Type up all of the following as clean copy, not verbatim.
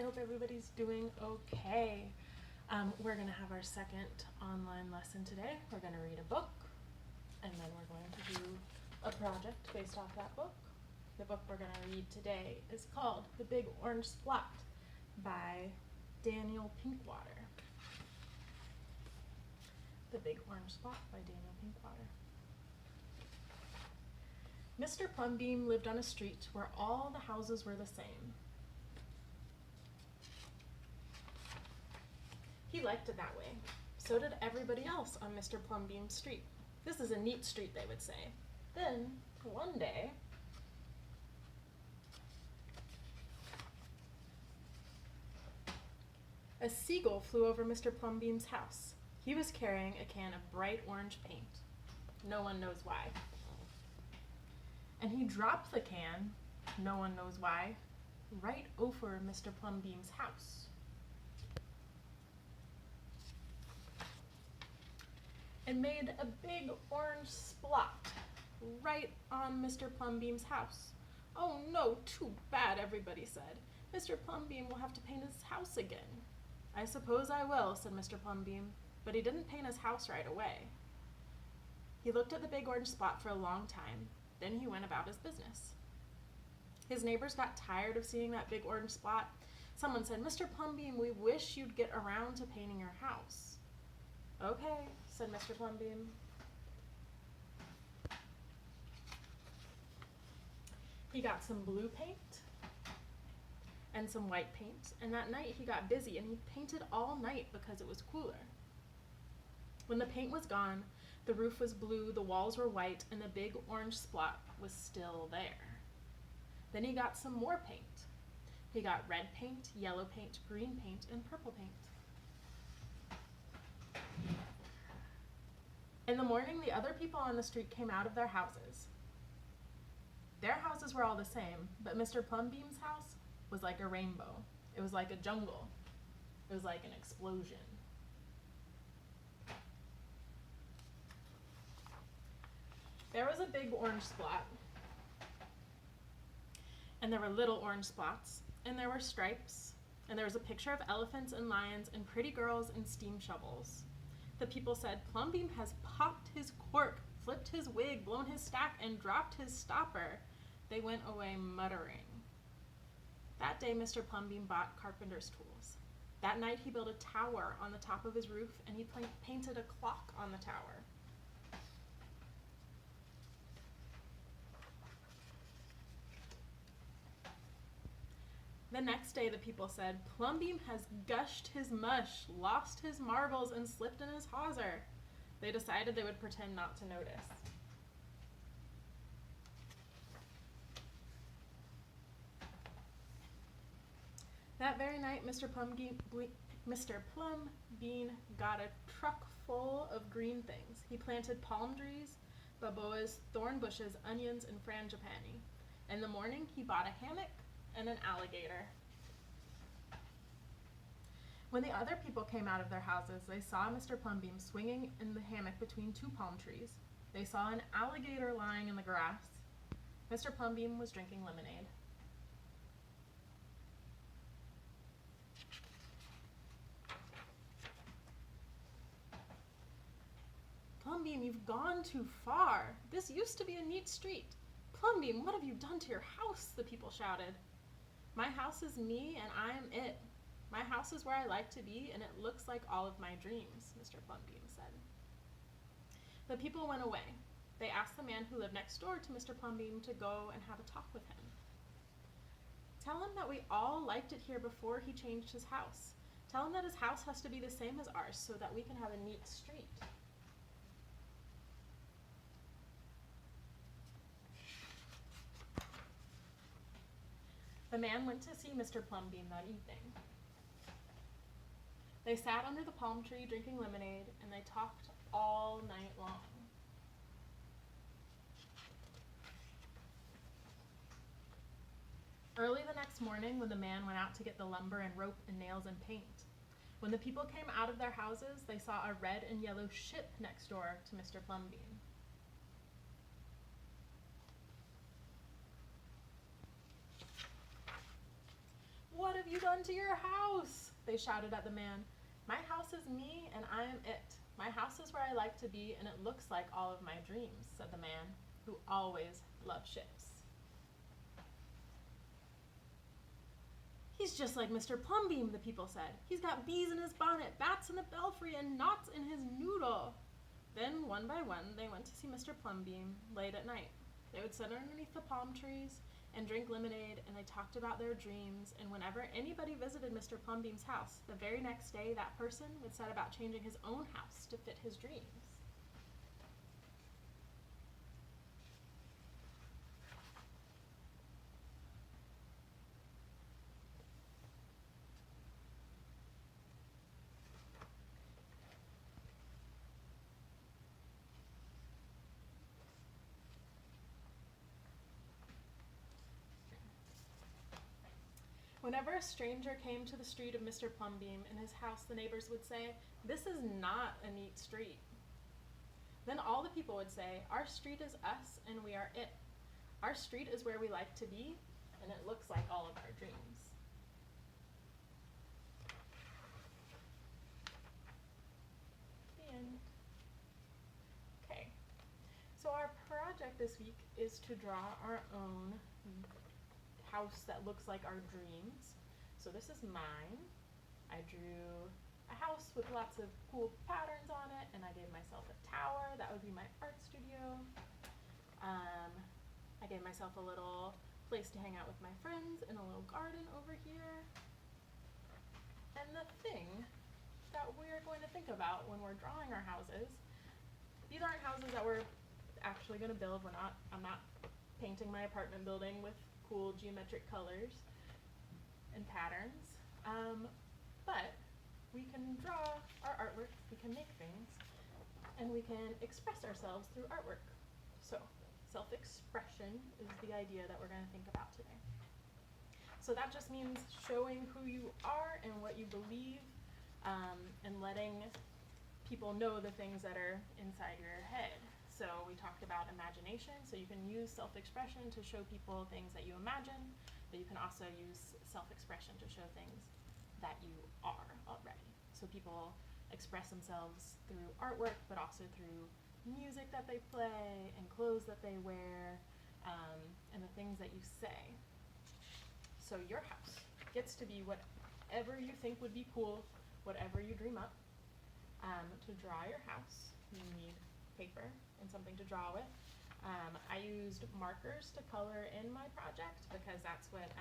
I hope everybody's doing okay. We're going to have our second online lesson today. We're going to read a book, and then we're going to do a project based off that book. The book we're going to read today is called The Big Orange Splot by Daniel Pinkwater. The Big Orange Splot by Daniel Pinkwater. Mr. Plumbeam lived on a street where all the houses were the same. He liked it that way. So did everybody else on Mr. Plumbeam's street. This is a neat street, they would say. Then, one day, a seagull flew over Mr. Plumbeam's house. He was carrying a can of bright orange paint. No one knows why. And he dropped the can, no one knows why, right over Mr. Plumbeam's house. And made a big orange splot right on Mr. Plumbeam's house. Oh no, too bad, everybody said. Mr. Plumbeam will have to paint his house again. I suppose I will, said Mr. Plumbeam, but he didn't paint his house right away. He looked at the big orange spot for a long time. Then he went about his business. His neighbors got tired of seeing that big orange spot. Someone said, Mr. Plumbeam, we wish you'd get around to painting your house. Okay, said Mr. Plumbeam. He got some blue paint and some white paint, and that night he got busy and he painted all night because it was cooler. When the paint was gone, the roof was blue, the walls were white, and the big orange splot was still there. Then he got some more paint. He got red paint, yellow paint, green paint, and purple paint. In the morning, the other people on the street came out of their houses. Their houses were all the same, but Mr. Plumbeam's house was like a rainbow. It was like a jungle. It was like an explosion. There was a big orange spot, and there were little orange spots, and there were stripes, and there was a picture of elephants and lions and pretty girls and steam shovels. The people said, Plumbeam has popped his cork, flipped his wig, blown his stack, and dropped his stopper. They went away muttering. That day, Mr. Plumbeam bought carpenter's tools. That night, he built a tower on the top of his roof, and he painted a clock on the tower. The next day, the people said, Plumbeam has gushed his mush, lost his marbles, and slipped in his hawser. They decided they would pretend not to notice. That very night, Mr. Plumbeam got a truck full of green things. He planted palm trees, baboas, thorn bushes, onions, and frangipani. In the morning, he bought a hammock and an alligator. When the other people came out of their houses, they saw Mr. Plumbeam swinging in the hammock between two palm trees. They saw an alligator lying in the grass. Mr. Plumbeam was drinking lemonade. Plumbeam, you've gone too far. This used to be a neat street. Plumbeam, what have you done to your house? The people shouted. My house is me and I am it. My house is where I like to be and it looks like all of my dreams, Mr. Plumbeam said. The people went away. They asked the man who lived next door to Mr. Plumbeam to go and have a talk with him. Tell him that we all liked it here before he changed his house. Tell him that his house has to be the same as ours so that we can have a neat street. The man went to see Mr. Plumbeam that evening. They sat under the palm tree drinking lemonade, and they talked all night long. Early the next morning, when the man went out to get the lumber and rope and nails and paint, when the people came out of their houses, they saw a red and yellow ship next door to Mr. Plumbeam. What have you done done to your house?" they shouted at the man. "My house is me, and I am it. My house is where I like to be, and it looks like all of my dreams," said the man, who always loved ships. "He's just like Mr. Plumbeam," the people said. "He's got bees in his bonnet, bats in the belfry, and knots in his noodle." Then, one by one, they went to see Mr. Plumbeam late at night. They would sit underneath the palm trees and drink lemonade, and they talked about their dreams, and whenever anybody visited Mr. Plumbeam's house, the very next day that person would set about changing his own house to fit his dreams. Whenever a stranger came to the street of Mr. Plumbeam in his house, the neighbors would say, "This is not a neat street." Then all the people would say, "Our street is us, and we are it. Our street is where we like to be, and it looks like all of our dreams." The end. Okay, so our project this week is to draw our own house that looks like our dreams. So this is mine. I drew a house with lots of cool patterns on it, and I gave myself a tower. That would be my art studio. I gave myself a little place to hang out with my friends and a little garden over here. And the thing that we're going to think about when we're drawing our houses, these aren't houses that we're actually going to build. I'm not painting my apartment building with cool geometric colors and patterns, but we can draw our artwork, we can make things, and we can express ourselves through artwork. So self-expression is the idea that we're going to think about today. So that just means showing who you are and what you believe, and letting people know the things that are inside your head. So we talked about imagination, so you can use self-expression to show people things that you imagine, but you can also use self-expression to show things that you are already. So people express themselves through artwork, but also through music that they play, and clothes that they wear, and the things that you say. So your house gets to be whatever you think would be cool, whatever you dream up. To draw your house, you need paper and something to draw with. I used markers to color in my project because that's what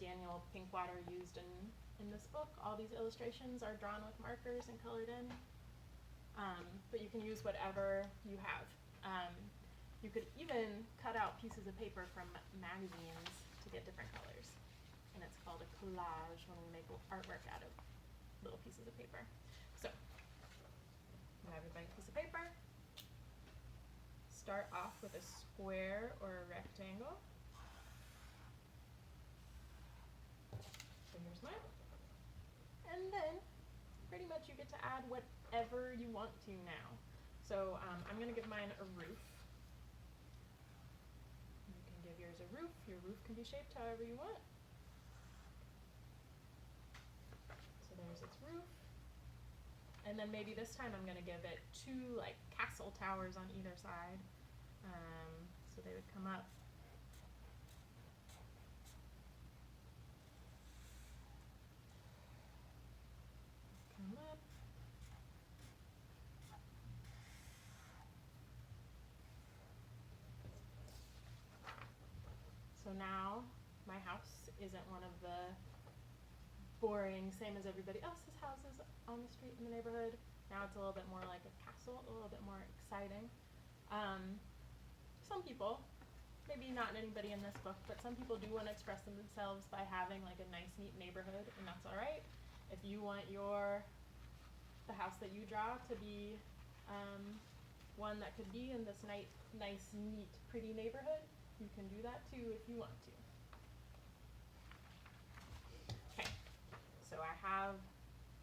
Daniel Pinkwater used in this book. All these illustrations are drawn with markers and colored in, but you can use whatever you have. You could even cut out pieces of paper from magazines to get different colors, and it's called a collage when we make artwork out of little pieces of paper. So you have your blank piece of paper. Start off with a square or a rectangle. So here's mine. And then pretty much you get to add whatever you want to now. So I'm going to give mine a roof. You can give yours a roof. Your roof can be shaped however you want. So there's its roof. And then maybe this time I'm going to give it two like castle towers on either side. So they would come up. Come up. So now my house isn't one of the boring, same as everybody else's houses on the street in the neighborhood. Now it's a little bit more like a castle, a little bit more exciting. Some people, maybe not anybody in this book, but some people do want to express themselves by having like a nice, neat neighborhood, and that's all right. If you want the house that you draw to be one that could be in this nice, neat, pretty neighborhood, you can do that too if you want to. Okay, so I have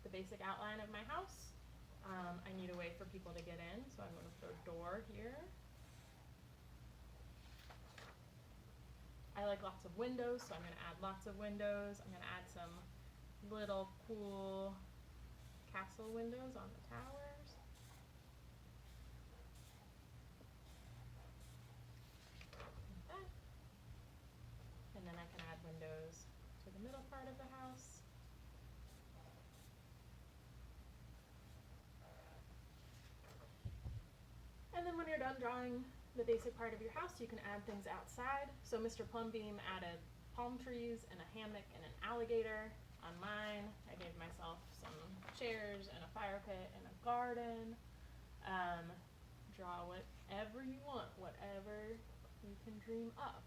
the basic outline of my house. I need a way for people to get in, so I'm going to put a door here. I like lots of windows, so I'm going to add lots of windows. I'm going to add some little cool castle windows on the towers. Like that. And then I can add windows to the middle part of the house. And then when you're done drawing the basic part of your house, you can add things outside. So Mr. Plumbeam added palm trees and a hammock and an alligator. On mine, I gave myself some chairs and a fire pit and a garden. Draw whatever you want, whatever you can dream up,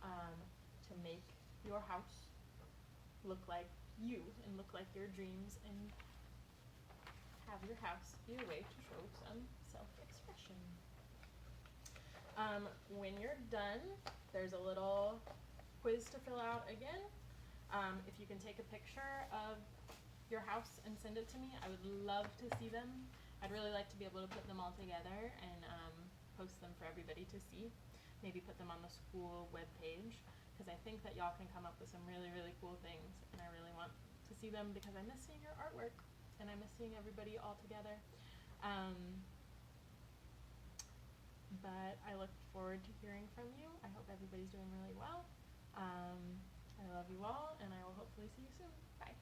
to make your house look like you and look like your dreams, and have your house be a way to show some self-expression. When you're done, there's a little quiz to fill out again. If you can take a picture of your house and send it to me, I would love to see them. I'd really like to be able to put them all together and post them for everybody to see. Maybe put them on the school webpage, because I think that y'all can come up with some really, really cool things, and I really want to see them because I miss seeing your artwork and I miss seeing everybody all together. But I look forward to hearing from you. I hope everybody's doing really well. I love you all, and I will hopefully see you soon. Bye.